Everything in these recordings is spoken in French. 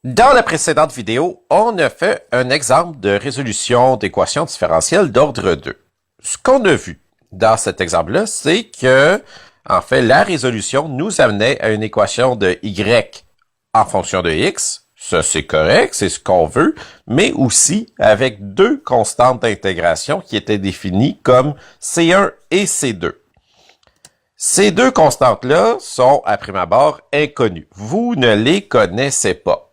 Dans la précédente vidéo, on a fait un exemple de résolution d'équations différentielles d'ordre 2. Ce qu'on a vu dans cet exemple-là, c'est que, en fait, la résolution nous amenait à une équation de y en fonction de x. Ça, c'est correct, c'est ce qu'on veut, mais aussi avec deux constantes d'intégration qui étaient définies comme C1 et C2. Ces deux constantes-là sont, à prime abord, inconnues. Vous ne les connaissez pas.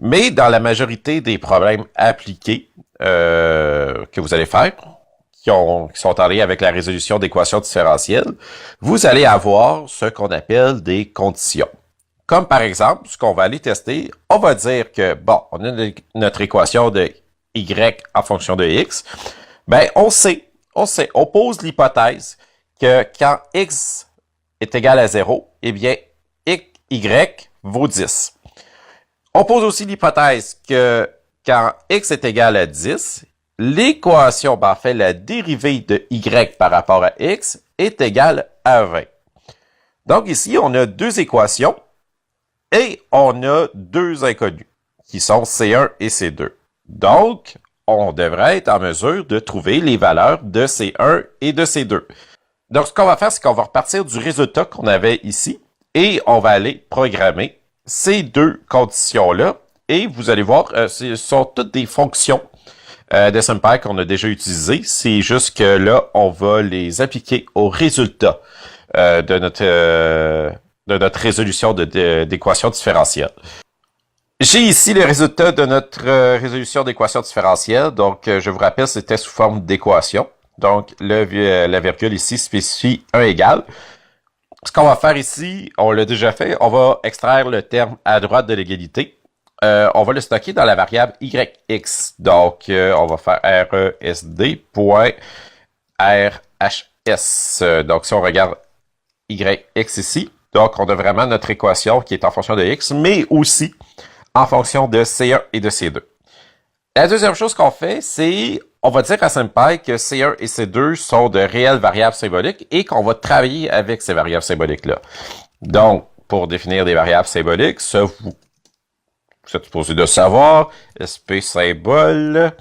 Mais dans la majorité des problèmes appliqués que vous allez faire, qui sont en lien avec la résolution d'équations différentielles, vous allez avoir ce qu'on appelle des conditions. Comme par exemple, ce qu'on va aller tester, on va dire que, bon, on a notre équation de y en fonction de x. Ben, on sait, on pose l'hypothèse que quand x est égal à 0, eh bien, y vaut 10. On pose aussi l'hypothèse que quand x est égal à 10, l'équation, en fait, la dérivée de y par rapport à x est égale à 20. Donc ici, on a deux équations et on a deux inconnus, qui sont C1 et C2. Donc, on devrait être en mesure de trouver les valeurs de C1 et de C2. Donc, ce qu'on va faire, c'est qu'on va repartir du résultat qu'on avait ici et on va aller programmer ces deux conditions-là, et vous allez voir, ce sont toutes des fonctions de SymPy qu'on a déjà utilisées. C'est juste que là, on va les appliquer au résultat de notre résolution d'équation différentielle. J'ai ici le résultat de notre résolution d'équation différentielle. Donc, je vous rappelle, c'était sous forme d'équation. Donc, la virgule ici spécifie 1 égal. Ce qu'on va faire ici, on l'a déjà fait, on va extraire le terme à droite de l'égalité. On va le stocker dans la variable yx. Donc, on va faire resd.rhs. Donc, si on regarde yx ici, donc on a vraiment notre équation qui est en fonction de x, mais aussi en fonction de C1 et de C2. La deuxième chose qu'on fait, c'est on va dire à SymPy que C1 et C2 sont de réelles variables symboliques et qu'on va travailler avec ces variables symboliques-là. Donc, pour définir des variables symboliques, ça, vous êtes supposé de savoir, SP symbole,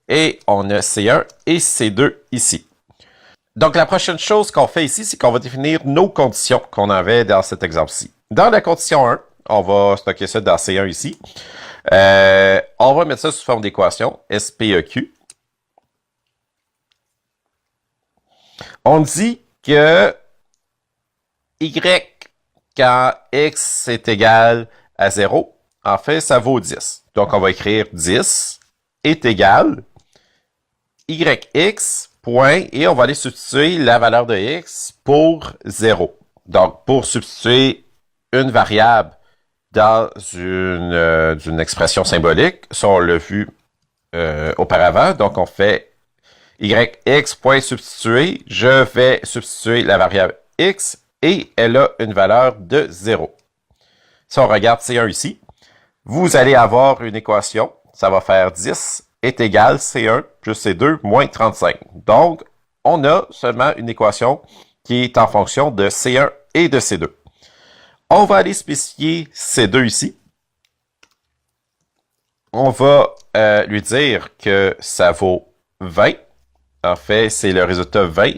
et on a C1 et C2 ici. Donc, la prochaine chose qu'on fait ici, c'est qu'on va définir nos conditions qu'on avait dans cet exemple-ci. Dans la condition 1, on va stocker ça dans C1 ici. On va mettre ça sous forme d'équation, SPEQ. On dit que y, quand x est égal à 0, en fait, ça vaut 10. Donc, on va écrire 10 est égal yx, point, et on va aller substituer la valeur de x pour 0. Donc, pour substituer une variable dans une expression symbolique, ça on l'a vu auparavant, donc on fait yx point substituer, je vais substituer la variable x et elle a une valeur de 0. Si on regarde C1 ici, vous allez avoir une équation, ça va faire 10 est égal C1 plus C2 moins 35. Donc, on a seulement une équation qui est en fonction de C1 et de C2. On va aller spécifier C2 ici. On va lui dire que ça vaut 20. En fait, c'est le résultat 20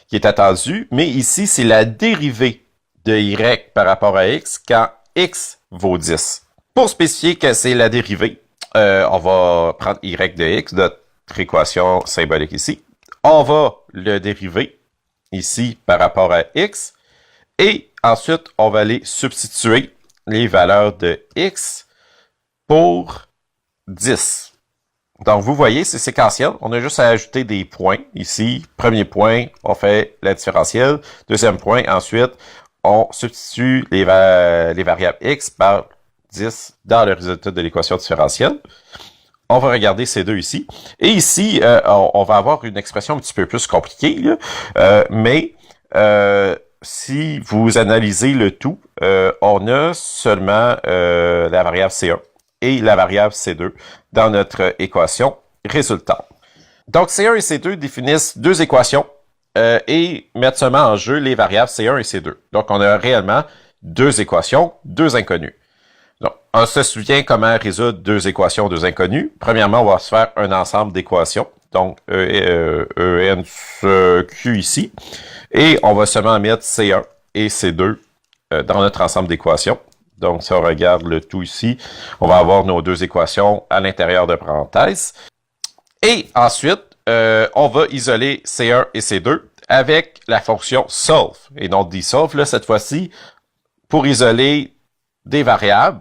qui est attendu, mais ici, c'est la dérivée de y par rapport à x quand x vaut 10. Pour spécifier que c'est la dérivée, on va prendre y de x, notre équation symbolique ici. On va le dériver ici par rapport à x, et ensuite, on va aller substituer les valeurs de x pour 10. Donc, vous voyez, c'est séquentiel. On a juste à ajouter des points ici. Premier point, on fait la différentielle. Deuxième point, ensuite, on substitue les variables x par 10 dans le résultat de l'équation différentielle. On va regarder ces deux ici. Et ici, on va avoir une expression un petit peu plus compliquée, là, mais si vous analysez le tout, on a seulement la variable C1 et la variable C2 dans notre équation résultante. Donc, C1 et C2 définissent deux équations et mettent seulement en jeu les variables C1 et C2. Donc, on a réellement deux équations, deux inconnues. Donc, on se souvient comment résoudre deux équations, deux inconnues. Premièrement, on va se faire un ensemble d'équations. Donc, ENQ ici. Et on va seulement mettre C1 et C2 dans notre ensemble d'équations. Donc, si on regarde le tout ici, on va avoir nos deux équations à l'intérieur de parenthèses. Et ensuite, on va isoler C1 et C2 avec la fonction solve. Et non dissolve, là, cette fois-ci, pour isoler des variables,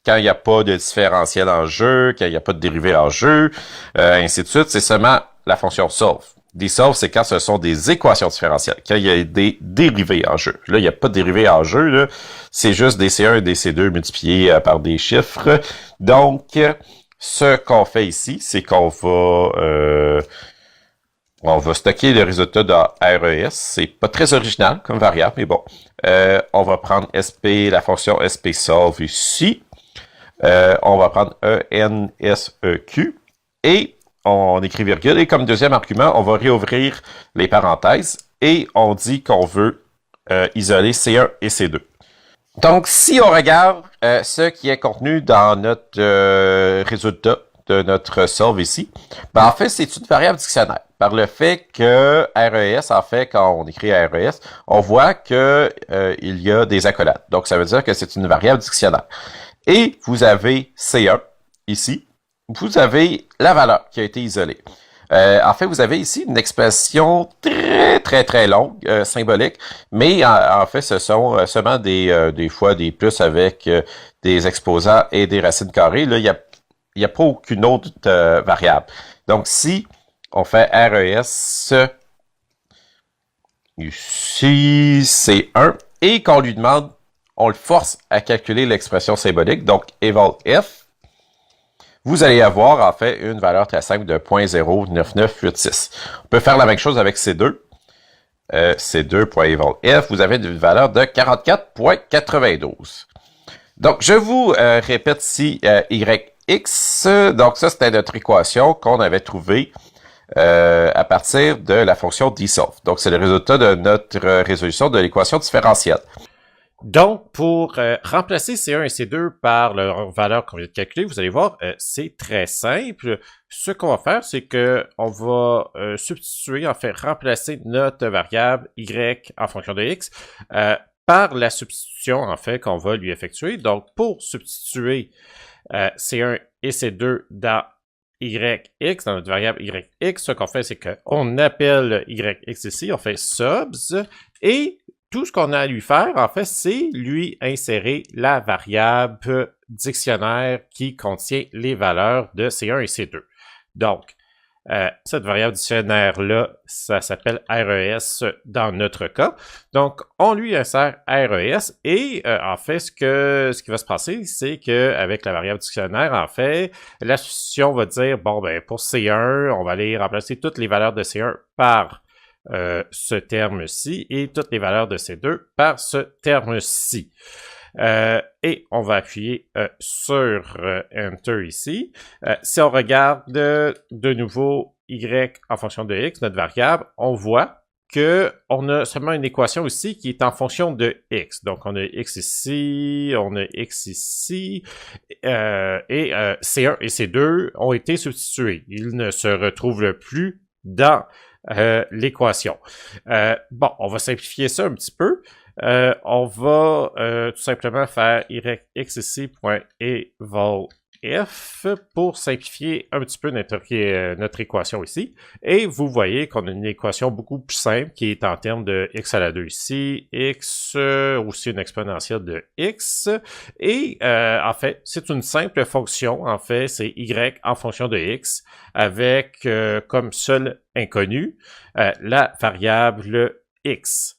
quand il n'y a pas de différentiel en jeu, quand il n'y a pas de dérivée en jeu, ainsi de suite, c'est seulement la fonction solve. Dissolve, c'est quand ce sont des équations différentielles, quand il y a des dérivées en jeu. Là, il n'y a pas de dérivée en jeu, là. C'est juste des C1 et des C2 multipliés par des chiffres. Donc, ce qu'on fait ici, c'est qu'on va stocker le résultat de RES. C'est pas très original comme variable, mais bon. On va prendre SP, la fonction SPSolve ici. On va prendre ENSEQ et on écrit virgule. Et comme deuxième argument, on va réouvrir les parenthèses et on dit qu'on veut isoler C1 et C2. Donc, si on regarde ce qui est contenu dans notre résultat de notre solve ici, ben en fait, c'est une variable dictionnaire. Par le fait que RES, en fait, quand on écrit RES, on voit que il y a des accolades. Donc, ça veut dire que c'est une variable dictionnaire. Et vous avez C1 ici. Vous avez la valeur qui a été isolée. En fait, vous avez ici une expression très longue, symbolique, mais en fait, ce sont seulement des fois des plus avec des exposants et des racines carrées. Là, il y a pas aucune autre variable. Donc, si on fait RES ici, C1, et qu'on lui demande, on le force à calculer l'expression symbolique, donc eval f, vous allez avoir en fait une valeur très simple de 0.09986. On peut faire la même chose avec C2. C2.evalf, vous avez une valeur de 44.92. Donc, je vous répète ici YX. Donc, ça, c'était notre équation qu'on avait trouvée à partir de la fonction dissolve. Donc, c'est le résultat de notre résolution de l'équation différentielle. Donc, pour remplacer C1 et C2 par leur valeur qu'on vient de calculer, vous allez voir, c'est très simple. Ce qu'on va faire, c'est que on va substituer, en fait, remplacer notre variable Y en fonction de X par la substitution, en fait, qu'on va lui effectuer. Donc, pour substituer C1 et C2 dans YX, dans notre variable YX, ce qu'on fait, c'est qu'on appelle YX ici, on fait subs, et tout ce qu'on a à lui faire, en fait, c'est lui insérer la variable dictionnaire qui contient les valeurs de C1 et C2. Donc, cette variable dictionnaire-là, ça s'appelle RES dans notre cas. Donc, on lui insère RES et en fait, ce qui va se passer, c'est qu'avec la variable dictionnaire, en fait, la substitution va dire, bon, ben pour C1, on va aller remplacer toutes les valeurs de C1 par ce terme-ci et toutes les valeurs de C2 par ce terme-ci. Et on va appuyer sur Enter ici. Si on regarde de nouveau Y en fonction de X, notre variable, on voit qu'on a seulement une équation ici qui est en fonction de X. Donc, on a X ici, on a X ici, et C1 et C2 ont été substitués. Ils ne se retrouvent plus dans l'équation. Bon, on va simplifier ça un petit peu. On va tout simplement faire YX ici.evalf pour simplifier un petit peu notre équation ici. Et vous voyez qu'on a une équation beaucoup plus simple qui est en termes de x à la 2 ici, x aussi une exponentielle de x. Et en fait, c'est une simple fonction. En fait, c'est y en fonction de x avec comme seul inconnu la variable x.